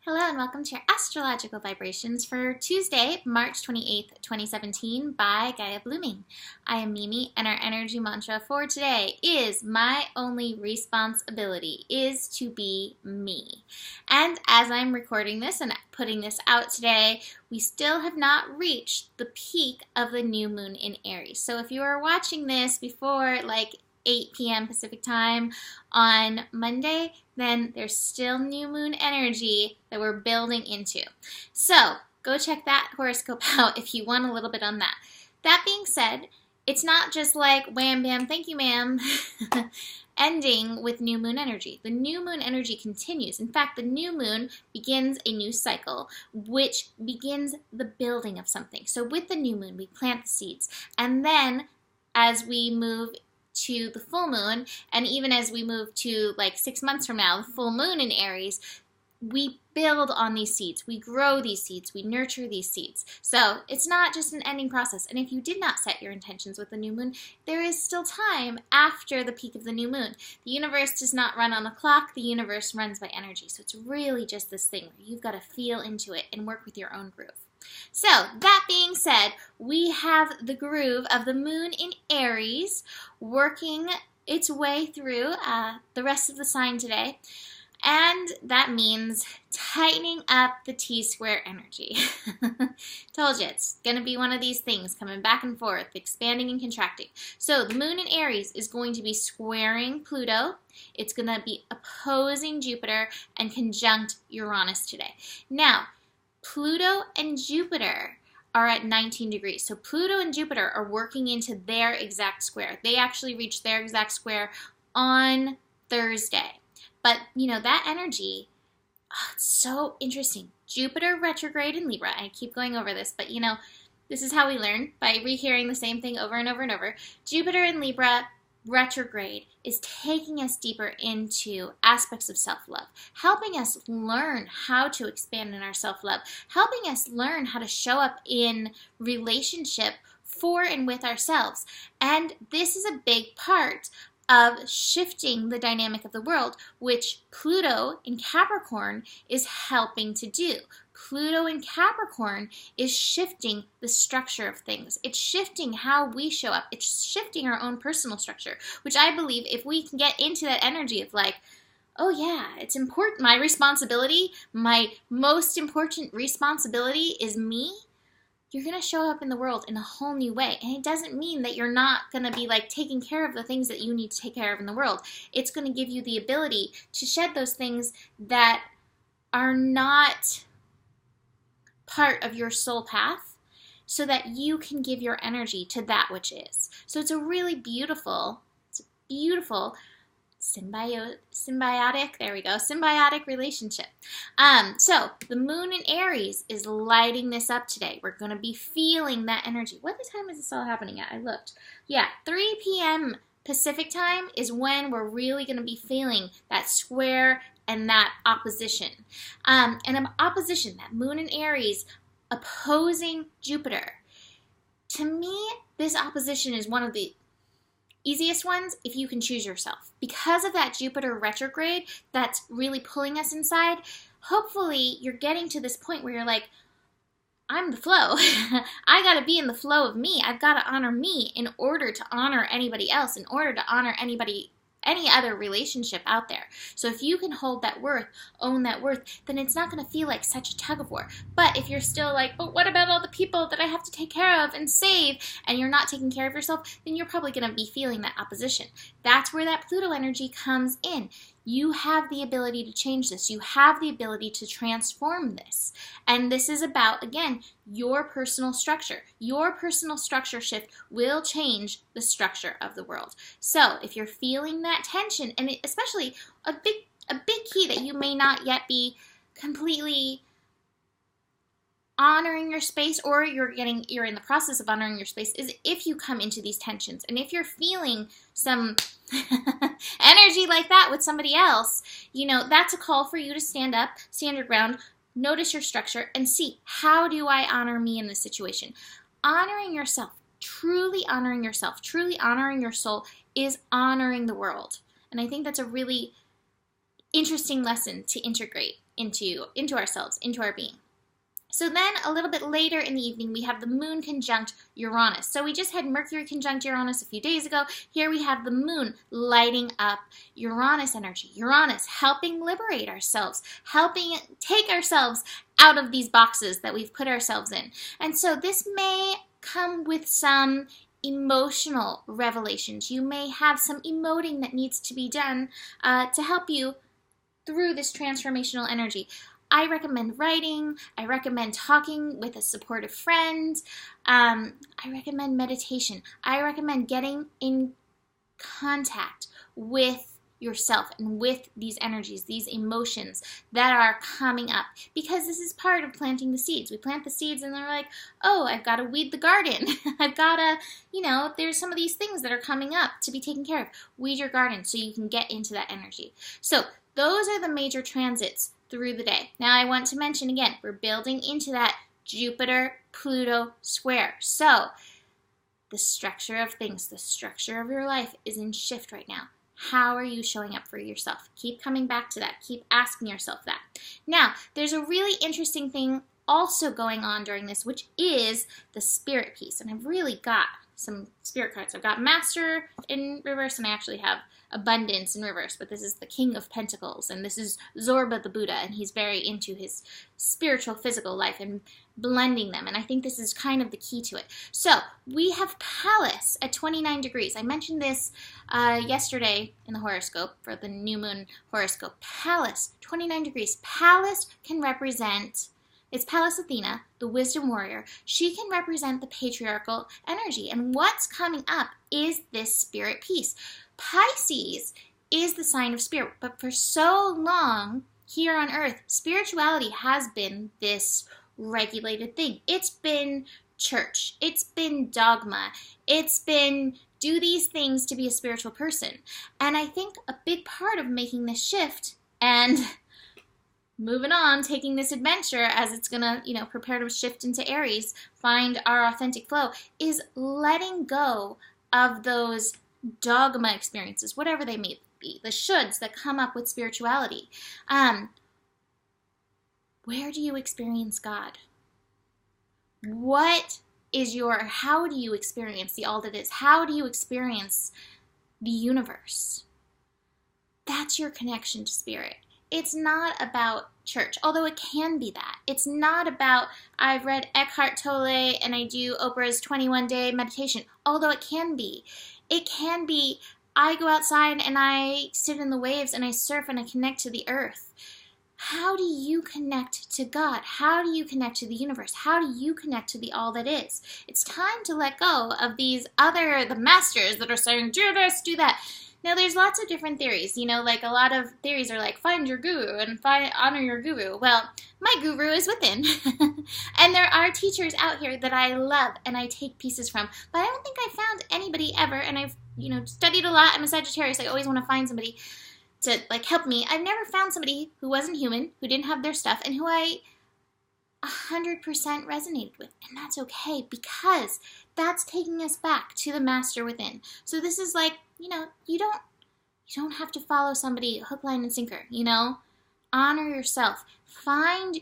Hello and welcome to your astrological vibrations for Tuesday, March 28th, 2017 by Gaia Blooming. I am Mimi and our energy mantra for today is my only responsibility is to be me. And as I'm recording this and putting this out today, we still have not reached the peak of the new moon in Aries. So if you are watching this before 8 p.m. Pacific time on Monday, then there's still new moon energy that we're building into. So go check that horoscope out if you want a little bit on that. That being said, it's not just like wham bam, thank you ma'am, ending with new moon energy. The new moon energy continues. In fact, the new moon begins a new cycle, which begins the building of something. So with the new moon, we plant the seeds. And then as we move to the full moon, and even as we move to 6 months from now, the full moon in Aries, we build on these seeds, we grow these seeds, we nurture these seeds. So it's not just an ending process. And if you did not set your intentions with the new moon, there is still time after the peak of the new moon. The universe does not run on a clock, the universe runs by energy. So it's really just this thing where you've got to feel into it and work with your own groove. So, that being said, we have the groove of the moon in Aries working its way through the rest of the sign today. And that means tightening up the T-square energy. Told you, it's going to be one of these things coming back and forth, expanding and contracting. So, the moon in Aries is going to be squaring Pluto. It's going to be opposing Jupiter and conjunct Uranus today. Now, Pluto and Jupiter are at 19 degrees. So Pluto and Jupiter are working into their exact square. They actually reach their exact square on Thursday. But, that energy, it's so interesting. Jupiter retrograde in Libra. I keep going over this, but, this is how we learn, by rehearing the same thing over and over and over. Jupiter in Libra retrograde is taking us deeper into aspects of self-love, helping us learn how to expand in our self-love, helping us learn how to show up in relationship for and with ourselves. And this is a big part of shifting the dynamic of the world, which Pluto in Capricorn is helping to do. Pluto in Capricorn is shifting the structure of things. It's shifting how we show up. It's shifting our own personal structure, which I believe if we can get into that energy of oh yeah, it's important. My responsibility, my most important responsibility is me. You're going to show up in the world in a whole new way. And it doesn't mean that you're not going to be taking care of the things that you need to take care of in the world. It's going to give you the ability to shed those things that are not part of your soul path so that you can give your energy to that which is. So it's a really beautiful symbiotic relationship. So the moon in Aries is lighting this up today. We're going to be feeling that energy. What time is this all happening at? I looked. Yeah, 3 p.m. Pacific time is when we're really going to be feeling that square and that opposition. And an opposition, that moon in Aries opposing Jupiter. To me, this opposition is one of the easiest ones if you can choose yourself. Because of that Jupiter retrograde that's really pulling us inside, hopefully you're getting to this point where you're I'm the flow. I got to be in the flow of me. I've got to honor me in order to honor anybody else, in order to honor any other relationship out there. So if you can hold that worth, own that worth, then it's not going to feel like such a tug of war. But if you're still but what about all the people that I have to take care of and save, and you're not taking care of yourself, then you're probably going to be feeling that opposition. That's where that Pluto energy comes in. You have the ability to change this. You have the ability to transform this. And this is about, again, your personal structure. Your personal structure shift will change the structure of the world. So if you're feeling that tension, and especially a big key that you may not yet be completely honoring your space, or you're in the process of honoring your space, is if you come into these tensions. And if you're feeling some energy like that with somebody else, that's a call for you to stand up, stand your ground, notice your structure, and see, how do I honor me in this situation? Honoring yourself, truly honoring your soul is honoring the world. And I think that's a really interesting lesson to integrate into ourselves, into our being. So then a little bit later in the evening, we have the moon conjunct Uranus. So we just had Mercury conjunct Uranus a few days ago. Here we have the moon lighting up Uranus energy. Uranus helping liberate ourselves, helping take ourselves out of these boxes that we've put ourselves in. And so this may come with some emotional revelations. You may have some emoting that needs to be done to help you through this transformational energy. I recommend writing. I recommend talking with a supportive friend. I recommend meditation. I recommend getting in contact with yourself and with these energies, these emotions that are coming up, because this is part of planting the seeds. We plant the seeds and they're like, oh, I've got to weed the garden. I've got to, there's some of these things that are coming up to be taken care of. Weed your garden so you can get into that energy. So those are the major transits through the day. Now I want to mention again, we're building into that Jupiter-Pluto square. So the structure of things, the structure of your life is in shift right now. How are you showing up for yourself? Keep coming back to that. Keep asking yourself that. Now, there's a really interesting thing also going on during this, which is the spirit piece. And I've really got some spirit cards. I've got Master in reverse, and I actually have Abundance in reverse, but this is the King of Pentacles, and this is Zorba the Buddha, and he's very into his spiritual physical life and blending them, and I think this is kind of the key to it. So we have Pallas at 29 degrees. I mentioned this yesterday in the horoscope for the new moon horoscope. Pallas, 29 degrees. Pallas can represent, it's Pallas Athena, the wisdom warrior. She can represent the patriarchal energy, and what's coming up is this spirit piece. Pisces is the sign of spirit, but for so long here on earth, spirituality has been this regulated thing. It's been church. It's been dogma. It's been do these things to be a spiritual person. And I think a big part of making this shift and moving on, taking this adventure as it's going to, prepare to shift into Aries, find our authentic flow, is letting go of those dogma experiences, whatever they may be, the shoulds that come up with spirituality. Where do you experience God? How do you experience the all that is? How do you experience the universe? That's your connection to spirit. It's not about church, although it can be that. It's not about, I've read Eckhart Tolle and I do Oprah's 21-day meditation, although it can be. It can be, I go outside and I sit in the waves and I surf and I connect to the earth. How do you connect to God? How do you connect to the universe? How do you connect to the all that is? It's time to let go of the masters that are saying, do this, do that. Now, there's lots of different theories. Like a lot of theories are like, find your guru and honor your guru. Well, my guru is within. And there are teachers out here that I love and I take pieces from. But I don't think I found anybody ever, and I've, studied a lot. I'm a Sagittarius. I always want to find somebody to, help me. I've never found somebody who wasn't human, who didn't have their stuff, and who I 100% resonated with. And that's okay, because that's taking us back to the master within. So this is like, you don't have to follow somebody hook, line, and sinker, Honor yourself. Find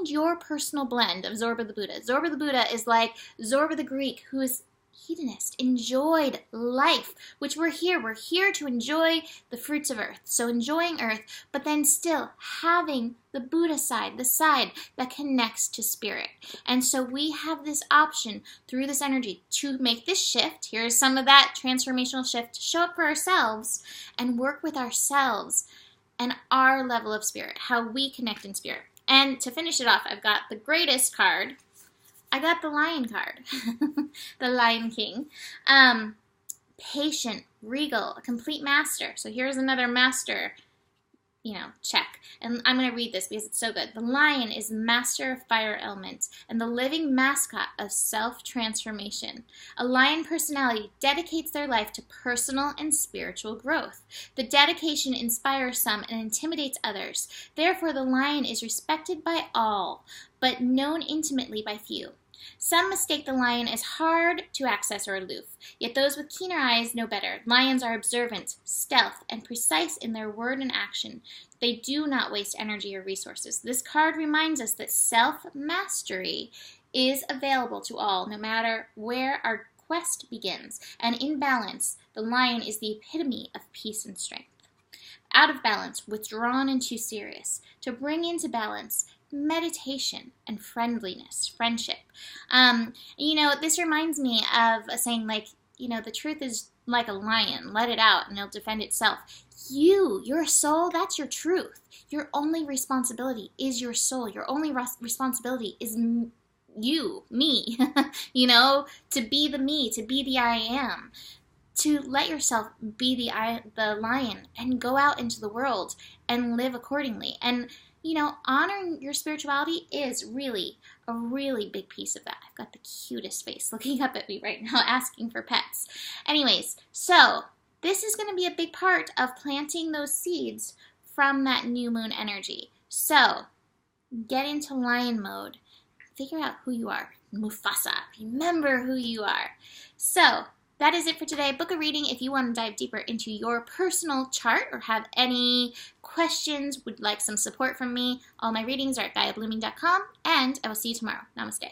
your personal blend of Zorba the Buddha. Zorba the Buddha is like Zorba the Greek, who is hedonist, enjoyed life, which we're here. We're here to enjoy the fruits of earth. So enjoying earth, but then still having the Buddha side, the side that connects to spirit. And so we have this option through this energy to make this shift. Here's some of that transformational shift to show up for ourselves and work with ourselves and our level of spirit, how we connect in spirit. And to finish it off, I've got the greatest card. I got the Lion card, the Lion King. Patient, regal, a complete master. So here's another master, check. And I'm going to read this because it's so good. The lion is master of fire element and the living mascot of self-transformation. A lion personality dedicates their life to personal and spiritual growth. The dedication inspires some and intimidates others. Therefore, the lion is respected by all, but known intimately by few. Some mistake the lion as hard to access or aloof, yet those with keener eyes know better. Lions are observant, stealth, and precise in their word and action. They do not waste energy or resources. This card reminds us that self-mastery is available to all, no matter where our quest begins. And in balance, the lion is the epitome of peace and strength. Out of balance, withdrawn and too serious. To bring into balance, meditation and friendliness, friendship. This reminds me of a saying like, the truth is like a lion. Let it out and it'll defend itself. Your soul, that's your truth. Your only responsibility is your soul. Your only responsibility is you, me, to be the me, to be the I am. To let yourself be the lion and go out into the world and live accordingly. And, honoring your spirituality is really a really big piece of that. I've got the cutest face looking up at me right now asking for pets. Anyways, so this is going to be a big part of planting those seeds from that new moon energy. So get into lion mode. Figure out who you are. Mufasa. Remember who you are. So that is it for today. Book a reading if you want to dive deeper into your personal chart or have any questions, would like some support from me. All my readings are at GaiaBlooming.com, and I will see you tomorrow. Namaste.